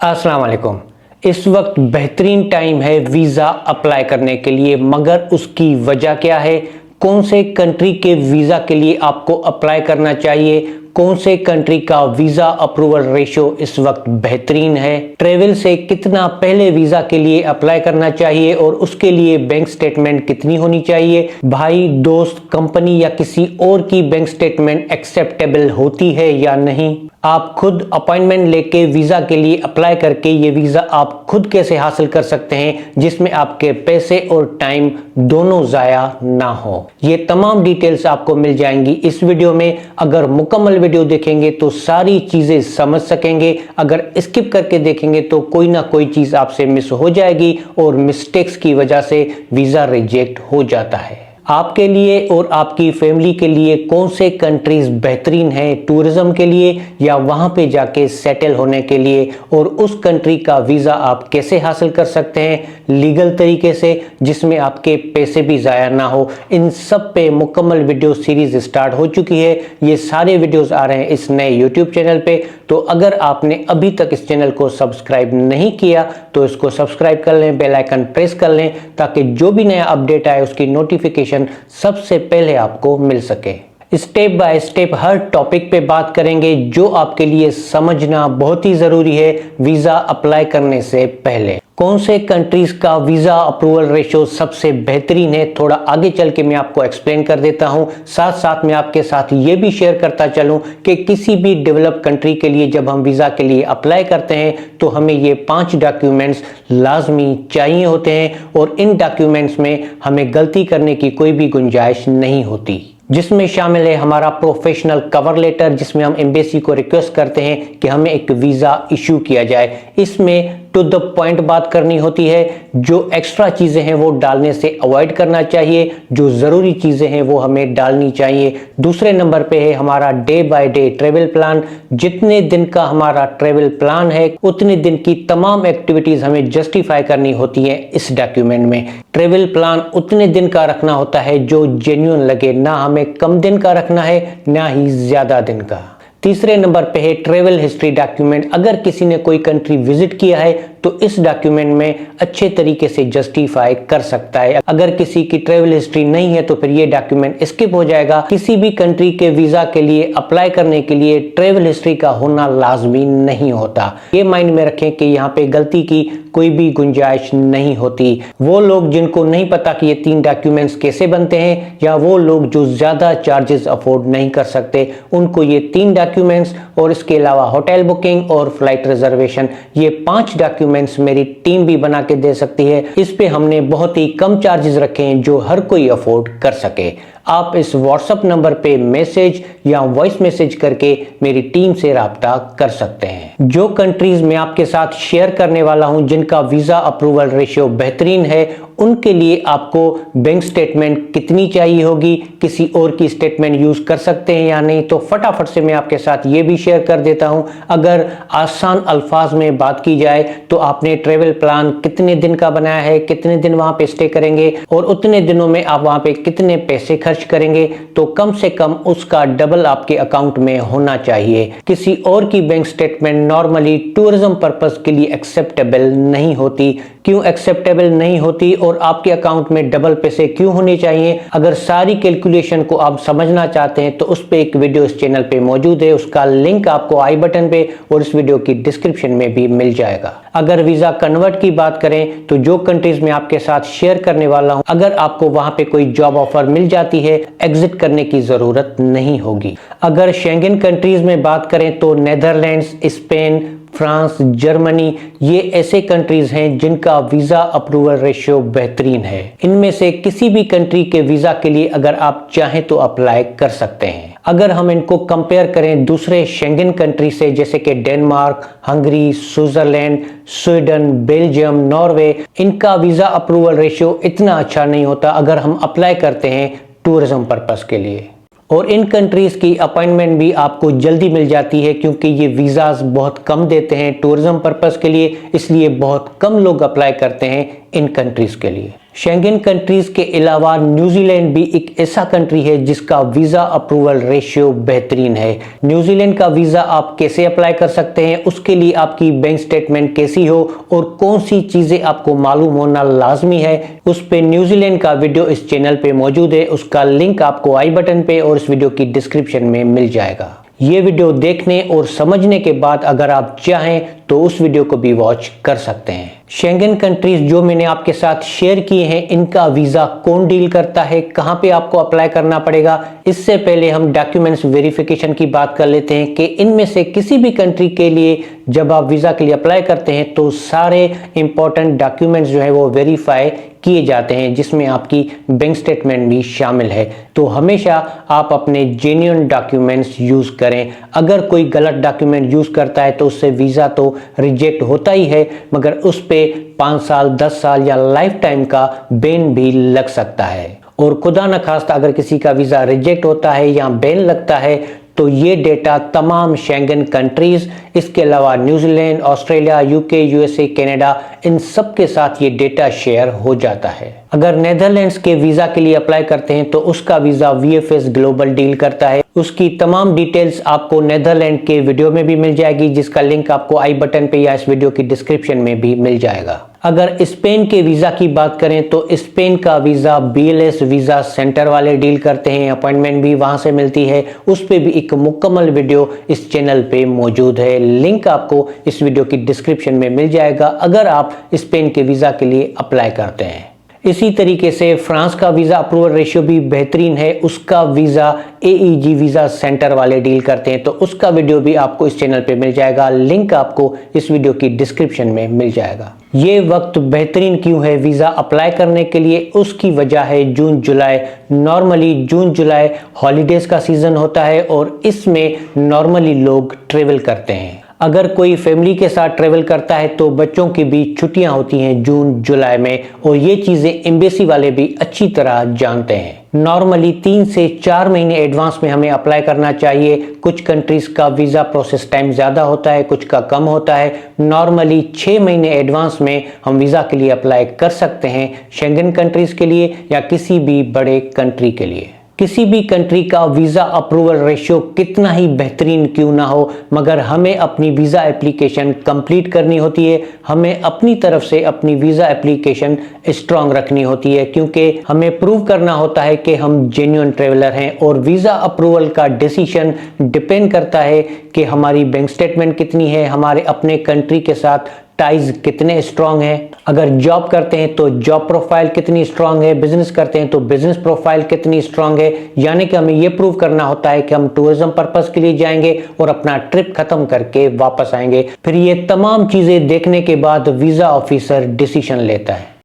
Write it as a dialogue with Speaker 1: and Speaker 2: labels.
Speaker 1: अस्सलाम वालेकुम। इस वक्त बेहतरीन टाइम है वीज़ा अप्लाई करने के लिए, मगर उसकी वजह क्या है? कौन से कंट्री के वीज़ा के लिए आपको अप्लाई करना चाहिए? कौन से कंट्री का वीज़ा अप्रूवल रेशियो इस वक्त बेहतरीन है? ट्रेवल से कितना पहले वीज़ा के लिए अप्लाई करना चाहिए और उसके लिए बैंक स्टेटमेंट कितनी होनी चाहिए? भाई, दोस्त, कंपनी या किसी और की बैंक स्टेटमेंट एक्सेप्टेबल होती है या नहीं? आप खुद अपॉइंटमेंट लेके वीज़ा के लिए अप्लाई करके ये वीज़ा आप खुद कैसे हासिल कर सकते हैं जिसमें आपके पैसे और टाइम दोनों ज़ाया ना हो? ये तमाम डिटेल्स आपको मिल जाएंगी इस वीडियो में। अगर मुकम्मल वीडियो देखेंगे तो सारी चीज़ें समझ सकेंगे, अगर स्किप करके देखेंगे तो कोई ना कोई चीज़ आपसे मिस हो जाएगी और मिस्टेक्स की वजह से वीज़ा रिजेक्ट हो जाता है। आपके लिए और आपकी फैमिली के लिए कौन से कंट्रीज बेहतरीन हैं टूरिज्म के लिए या वहां पे जाके सेटल होने के लिए, और उस कंट्री का वीज़ा आप कैसे हासिल कर सकते हैं लीगल तरीके से जिसमें आपके पैसे भी ज़ाया ना हो, इन सब पे मुकम्मल वीडियो सीरीज स्टार्ट हो चुकी है। ये सारे वीडियोस आ रहे हैं इस नए यूट्यूब चैनल पे, तो अगर आपने अभी तक इस चैनल को सब्सक्राइब नहीं किया तो इसको सब्सक्राइब कर लें, बेल आइकन प्रेस कर लें ताकि जो भी नया अपडेट आए उसकी नोटिफिकेशन सबसे पहले आपको मिल सके। Step by step her topic पे बात करेंगे जो आपके लिए समझना बहुत ही जरूरी है वीजा अप्लाई करने से पहले। कौन से कंट्रीज का वीजा अप्रूवल रेशियो सबसे बेहतरीन है, थोड़ा आगे चल के मैं आपको एक्सप्लेन कर देता हूं। साथ साथ मैं आपके साथ ये भी शेयर करता चलूं कि किसी भी डेवलप कंट्री के लिए जब हम वीजा के लिए अप्लाई करते हैं तो हमें ये 5 डॉक्यूमेंट्स लाजमी चाहिए होते हैं और इन डॉक्यूमेंट्स में हमें गलती करने की कोई भी गुंजाइश नहीं होती, जिसमें शामिल है हमारा प्रोफेशनल कवर लेटर जिसमें हम एम्बेसी को रिक्वेस्ट करते हैं कि हमें एक वीज़ा इशू किया जाए। इसमें टू द पॉइंट बात करनी होती है, जो एक्स्ट्रा चीज़ें हैं वो डालने से अवॉइड करना चाहिए, जो ज़रूरी चीज़ें हैं वो हमें डालनी चाहिए। दूसरे नंबर पे है हमारा day by day travel plan. जितने दिन का हमारा ट्रेवल प्लान है उतने दिन की तमाम एक्टिविटीज़ हमें जस्टिफाई करनी होती है इस डॉक्यूमेंट में। ट्रेवल प्लान उतने दिन का रखना होता है जो जेन्युइन लगे, ना हमें कम दिन का रखना है ना ही ज़्यादा दिन का। तीसरे नंबर पे है ट्रेवल हिस्ट्री डॉक्यूमेंट। अगर किसी ने कोई कंट्री विजिट किया है तो इस डॉक्यूमेंट में अच्छे तरीके से जस्टिफाई कर सकता है। अगर किसी की ट्रेवल हिस्ट्री नहीं है तो फिर ये डॉक्यूमेंट स्किप हो जाएगा। किसी भी कंट्री के वीजा के लिए अप्लाई करने के लिए ट्रेवल हिस्ट्री का होना लाजमी नहीं होता। ये माइंड में रखें कि यहाँ पे गलती की कोई भी गुंजाइश नहीं होती। वो लोग जिनको नहीं पता कि ये 3 डॉक्यूमेंट्स कैसे बनते हैं या वो लोग जो ज्यादा चार्जेस अफोर्ड नहीं कर सकते, उनको ये 3 डॉक्यूमेंट्स और इसके अलावा होटल बुकिंग और फ्लाइट रिजर्वेशन, ये 5 डॉक्यूमेंट्स मेरी टीम भी बना के दे सकती है। इस पे हमने बहुत ही कम चार्जेस रखे हैं जो हर कोई अफोर्ड कर सके। आप इस व्हाट्सएप नंबर पे मैसेज या वॉइस मैसेज करके मेरी टीम से राब्ता कर सकते हैं। जो कंट्रीज मैं आपके साथ शेयर करने वाला हूं जिनका वीजा अप्रूवल रेशियो बेहतरीन है, उनके लिए आपको बैंक स्टेटमेंट कितनी चाहिए होगी, किसी और की स्टेटमेंट यूज कर सकते हैं या नहीं, तो फटाफट से मैं आपके साथ ये भी शेयर कर देता हूं। अगर आसान अल्फाज में बात की जाए तो आपने ट्रेवल प्लान कितने दिन का बनाया है, कितने दिन वहां पे स्टे करेंगे और उतने दिनों में आप वहां पे कितने पैसे खर्च करेंगे, तो कम से कम उसका डबल आपके अकाउंट में होना चाहिए। किसी और की bank statement normally tourism purpose के लिए एक्सेप्टेबल नहीं होती। क्यों एक्सेप्टेबल नहीं होती और आपके अकाउंट में डबल पैसे क्यों होने चाहिए? अगर सारी कैलकुलेशन को आप समझना चाहते हैं तो उस पे एक वीडियो इस चैनल पे मौजूद है, उसका लिंक आपको आई बटन पे और इस वीडियो की डिस्क्रिप्शन में भी मिल जाएगा। अगर वीजा कन्वर्ट की बात करें तो जो कंट्रीज में आपके साथ शेयर करने वाला हूं, अगर आपको वहां पे कोई जॉब ऑफर मिल जाती है, एग्जिट करने की जरूरत नहीं होगी। अगर शेंगन कंट्रीज में बात करें तो नेदरलैंड्स, स्पेन, फ्रांस, जर्मनी, ये ऐसे कंट्रीज हैं जिनका वीजा अप्रूवल रेशियो बेहतरीन है। इनमें से किसी भी कंट्री के वीजा के लिए अगर आप चाहें तो अप्लाई कर सकते हैं। अगर हम इनको कंपेयर करें दूसरे शेंगन कंट्री से जैसे कि Denmark, Hungary, Switzerland, Sweden, Belgium, Norway, इनका वीजा अप्रूवल रेशियो इतना अच्छा नहीं होता अगर हम अप्लाई करते हैं टूरिज्म पर्पस के लिए। और इन कंट्रीज की अपॉइंटमेंट भी आपको जल्दी मिल जाती है क्योंकि ये वीज़ाज बहुत कम देते हैं टूरिज्म पर्पस के लिए, इसलिए बहुत कम लोग अप्लाई करते हैं इन कंट्रीज के लिए। शेंगन कंट्रीज के अलावा न्यूजीलैंड भी एक ऐसा कंट्री है जिसका वीजा अप्रूवल रेशियो बेहतरीन है। न्यूजीलैंड का वीजा आप कैसे अप्लाई कर सकते हैं, उसके लिए आपकी बैंक स्टेटमेंट कैसी हो और कौन सी चीजें आपको मालूम होना लाजमी है, उस पे न्यूजीलैंड का वीडियो इस चैनल पे मौजूद है। उसका लिंक आपको आई बटन पे और इस वीडियो की डिस्क्रिप्शन में मिल जाएगा। ये वीडियो देखने और समझने के बाद अगर आप चाहें तो उस वीडियो को भी वॉच कर सकते हैं। शेंगन कंट्रीज जो मैंने आपके साथ शेयर किए हैं, इनका वीजा कौन डील करता है, कहां पे आपको अप्लाई करना पड़ेगा, इससे पहले हम डॉक्यूमेंट्स वेरिफिकेशन की बात कर लेते हैं कि इनमें से किसी भी कंट्री के लिए जब आप वीजा के लिए अप्लाई करते हैं तो सारे इंपॉर्टेंट डॉक्यूमेंट्स जो है वो वेरीफाई किए जाते हैं, जिसमें आपकी बैंक स्टेटमेंट भी शामिल है। तो हमेशा आप अपने जेन्युइन डॉक्यूमेंट्स यूज करें। अगर कोई गलत डॉक्यूमेंट यूज करता है तो उससे वीजा तो रिजेक्ट होता ही है, मगर उस पे 5 साल 10 साल या लाइफ टाइम का बैन भी लग सकता है। और खुदा न खास्ता अगर किसी का वीजा रिजेक्ट होता है या बैन लगता है तो ये डेटा तमाम शेंगन कंट्रीज, इसके अलावा New Zealand, Australia, UK, USA, Canada, इन सब के साथ ये डेटा शेयर हो जाता है। अगर नेदरलैंड्स के वीजा के लिए अप्लाई करते हैं तो उसका वीजा वीएफएस ग्लोबल डील करता है। उसकी तमाम डिटेल्स आपको नेदरलैंड के वीडियो में भी मिल जाएगी, जिसका लिंक आपको आई बटन पे या इस वीडियो की डिस्क्रिप्शन में भी मिल जाएगा। अगर स्पेन के वीजा की बात करें तो स्पेन का वीजा बीएलएस वीजा सेंटर वाले डील करते हैं, अपॉइंटमेंट भी वहां से मिलती है। उस पे भी एक मुकम्मल वीडियो इस चैनल पे मौजूद है, लिंक आपको इस वीडियो की डिस्क्रिप्शन में मिल जाएगा अगर आप स्पेन के वीजा के लिए अप्लाई करते हैं। इसी तरीके से फ्रांस का वीजा अप्रूवल रेशियो भी बेहतरीन है, उसका वीजा एईजी वीजा सेंटर वाले डील करते हैं, तो उसका वीडियो भी आपको इस चैनल पे मिल जाएगा, लिंक आपको इस वीडियो की डिस्क्रिप्शन में मिल जाएगा। ये वक्त बेहतरीन क्यों है वीजा अप्लाई करने के लिए, उसकी वजह है जून जुलाई। नॉर्मली जून जुलाई हॉलीडेज का सीजन होता है और इसमें नॉर्मली लोग ट्रेवल करते हैं। अगर कोई फैमिली के साथ ट्रेवल करता है तो बच्चों की भी छुट्टियां होती हैं जून जुलाई में, और ये चीजें एम्बेसी वाले भी अच्छी तरह जानते हैं। नॉर्मली 3 से 4 महीने एडवांस में हमें अप्लाई करना चाहिए। कुछ कंट्रीज का वीजा प्रोसेस टाइम ज्यादा होता है, कुछ का कम होता है। नॉर्मली 6 महीने एडवांस में हम वीजा के लिए अप्लाई कर सकते हैं, शेंगन कंट्रीज के लिए या किसी भी बड़े कंट्री के लिए। किसी भी कंट्री का वीजा अप्रूवल रेशियो कितना ही बेहतरीन क्यों ना हो, मगर हमें अपनी वीजा एप्लीकेशन कंप्लीट करनी होती है। हमें अपनी तरफ से अपनी वीजा एप्लीकेशन स्ट्रांग रखनी होती है, क्योंकि हमें प्रूव करना होता है कि हम जेन्युइन ट्रेवलर हैं। और वीजा अप्रूवल का डिसीजन डिपेंड करता है कि हमारी बैंक स्टेटमेंट कितनी है, हमारे अपने कंट्री के साथ टाइज कितने स्ट्रांग हैं। अगर जॉब करते हैं तो जॉब प्रोफाइल कितनी स्ट्रांग है, बिजनेस करते हैं तो बिजनेस प्रोफाइल कितनी स्ट्रांग है। यानी कि हमें यह प्रूव करना होता है कि हम टूरिज्म पर्पस के लिए जाएंगे और अपना ट्रिप खत्म करके वापस आएंगे। फिर ये तमाम चीजें देखने के बाद वीजा ऑफिसर डिसीजन लेता है।